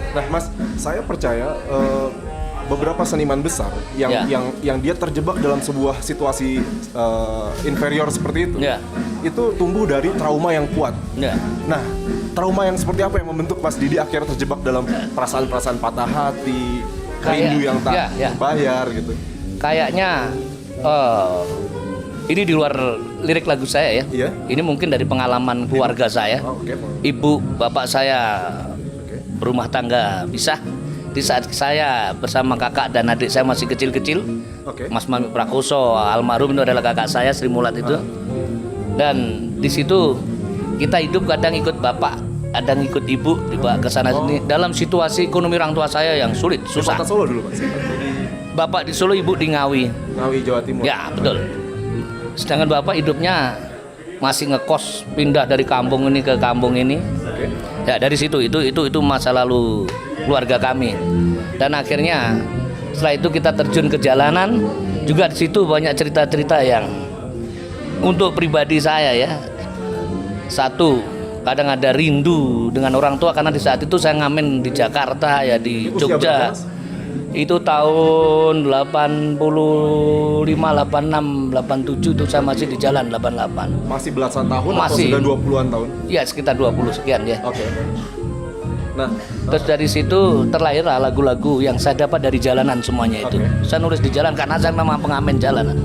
Nah, Mas, saya percaya beberapa seniman besar yang dia terjebak dalam sebuah situasi inferior seperti itu, itu tumbuh dari trauma yang kuat. Nah, trauma yang seperti apa yang membentuk Mas Didi akhirnya terjebak dalam perasaan-perasaan patah hati, rindu yang tak terbayar gitu? Kayaknya ini di luar lirik lagu saya ya. Ini mungkin dari pengalaman keluarga saya. Ibu bapak saya berumah tangga pisah. Di saat saya bersama kakak dan adik saya masih kecil-kecil, Mas Mami Prakoso almarhum itu adalah kakak saya, Sri Mulat itu. Dan di situ kita hidup kadang ikut bapak, kadang ikut ibu dibawa ke sana sini. Dalam situasi ekonomi orang tua saya yang sulit, susah. Di Kota Solo dulu, Pak? Bapak di Solo, ibu di Ngawi. Ngawi, Jawa Timur. Ya, betul. Sedangkan bapak hidupnya masih ngekos, pindah dari kampung ini ke kampung ini. Ya, dari situ itu masa lalu keluarga kami. Dan akhirnya setelah itu kita terjun ke jalanan. Juga di situ banyak cerita-cerita yang untuk pribadi saya ya. Satu, kadang ada rindu dengan orang tua karena di saat itu saya ngamen di Jakarta ya, di Jogja. Itu tahun 85, 86, 87 itu saya masih di jalan 88. Masih belasan tahun masih, atau sudah 20-an tahun? Ya, sekitar 20 sekian ya. Nah, terus dari situ terlahirlah lagu-lagu yang saya dapat dari jalanan semuanya itu. Saya nulis di jalan karena saya memang pengamen jalanan.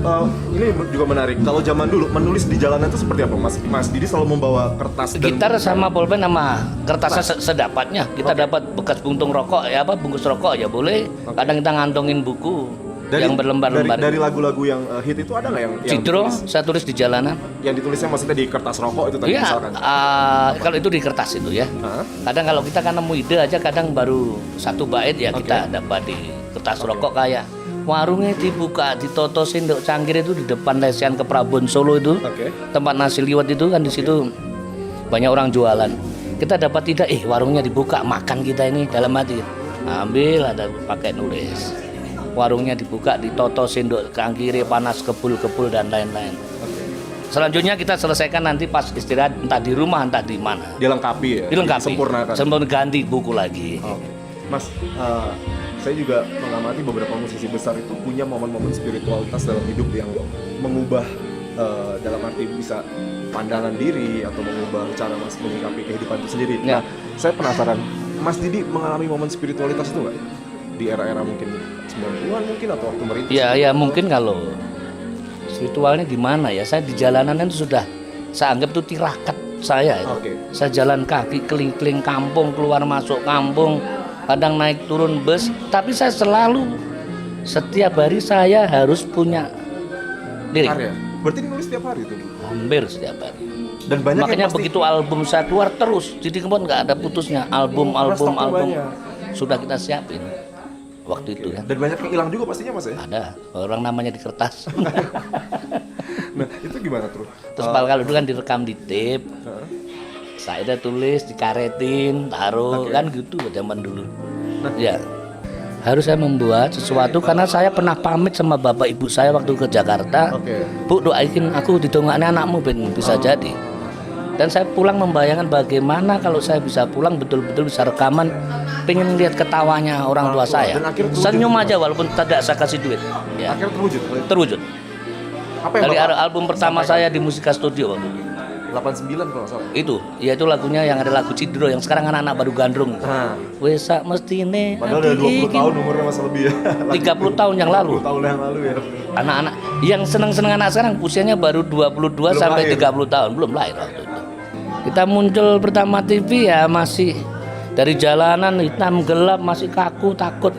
Ini juga menarik. Kalau zaman dulu menulis di jalanan itu seperti apa, Mas? Mas Didi selalu membawa kertas dan gitar sama pulpen sama kertasnya sedapatnya. Kita dapat bekas buntung rokok ya, bungkus rokok ya boleh. Kadang kita ngantongin buku yang berlembar-lembar. Dari lagu-lagu yang hit itu ada nggak yang Cidro, saya tulis di jalanan. Yang ditulisnya maksudnya di kertas rokok itu tadi misalkan? Kalau itu di kertas itu ya. Kadang kalau kita kan nemu ide aja, kadang baru satu bait ya kita dapat di kertas rokok kayak warungnya dibuka, ditoto sendok cangkir itu di depan Lesian ke Prabon Solo itu. Tempat nasi liwet itu kan di situ banyak orang jualan. Kita dapat tidak, warungnya dibuka, makan kita ini dalam hati. Ambil ada pakai nulis. Warungnya dibuka, ditoto sendok cangkir, panas kebul-kebul dan lain-lain. Selanjutnya kita selesaikan nanti pas istirahat, entah di rumah entah di mana. Dilengkapi ya? Dilengkapi. Sempurnakan. Sempurna, ganti buku lagi. Mas, saya juga mengamati beberapa musisi besar itu punya momen-momen spiritualitas dalam hidup yang mengubah dalam arti bisa pandangan diri atau mengubah cara Mas menyikapi kehidupan itu sendiri. Nah, saya penasaran, Mas Didi mengalami momen spiritualitas itu nggak? Di era-era mungkin 90-an mungkin atau waktu merintis? Ya mungkin kalau spiritualnya gimana ya, saya di jalanan itu sudah saya anggap itu tirakat saya itu. Saya jalan kaki keliling kampung, keluar masuk kampung, kadang naik turun bus, tapi saya selalu setiap hari saya harus punya lirik. Karya? Berarti nulis setiap hari itu? Hampir setiap hari. Dan banyak makanya begitu album saya keluar terus, jadi kemudian nggak ada putusnya, album sudah kita siapin waktu itu kan. Dan banyak yang hilang juga pastinya, Mas ya? Ada, orang namanya di kertas. Nah, itu gimana terus? Terus kalau itu kan direkam di tape. Saya udah tulis, dikaretin, taruh kan gitu zaman dulu. Ya. Harus saya membuat sesuatu karena saya pernah pamit sama bapak ibu saya waktu ke Jakarta. Bu, doain aku didongaknya anakmu ben bisa jadi. Dan saya pulang membayangkan bagaimana kalau saya bisa pulang betul-betul bisa rekaman, pengen lihat ketawanya orang tua saya. Senyum aja walaupun tidak saya kasih duit. Ya. Akhirnya terwujud. Apa dari album pertama saya di Musika Studio waktu itu. 89 kalau salah. Itu lagunya yang ada lagu Cidro yang sekarang anak-anak baru gandrung. Wesak mestine. Padahal udah 20 tahun umurnya masih lebih ya. 30 tahun yang lalu. 30 tahun yang lalu ya. Anak-anak yang senang-senang anak sekarang usianya baru 22 sampai 30 tahun, belum lahir waktu itu. Kita muncul pertama TV ya masih dari jalanan hitam gelap, masih kaku takut.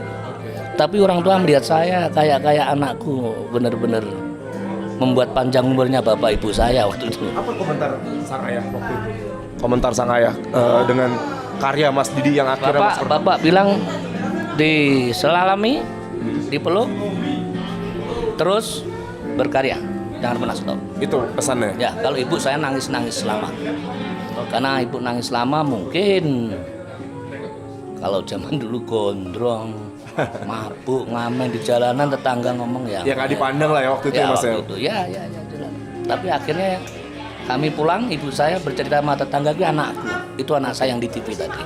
Tapi orang tua melihat saya kayak anakku, bener-bener membuat panjang umurnya bapak ibu saya waktu itu. Apa komentar sang ayah waktu itu? Komentar sang ayah dengan karya Mas Didi yang akhirnya Bapak bilang diselalami, dipeluk, terus berkarya, jangan pernah stop. Itu pesannya? Ya, kalau ibu saya nangis-nangis lama. Karena ibu nangis lama mungkin kalau zaman dulu gondrong, mabuk, ngamen di jalanan, tetangga ngomong ya nggak dipandang lah ya waktu itu, Mas ya. Itu ya. Tapi akhirnya kami pulang, ibu saya bercerita sama tetangga, anakku itu anak saya yang di TV tadi.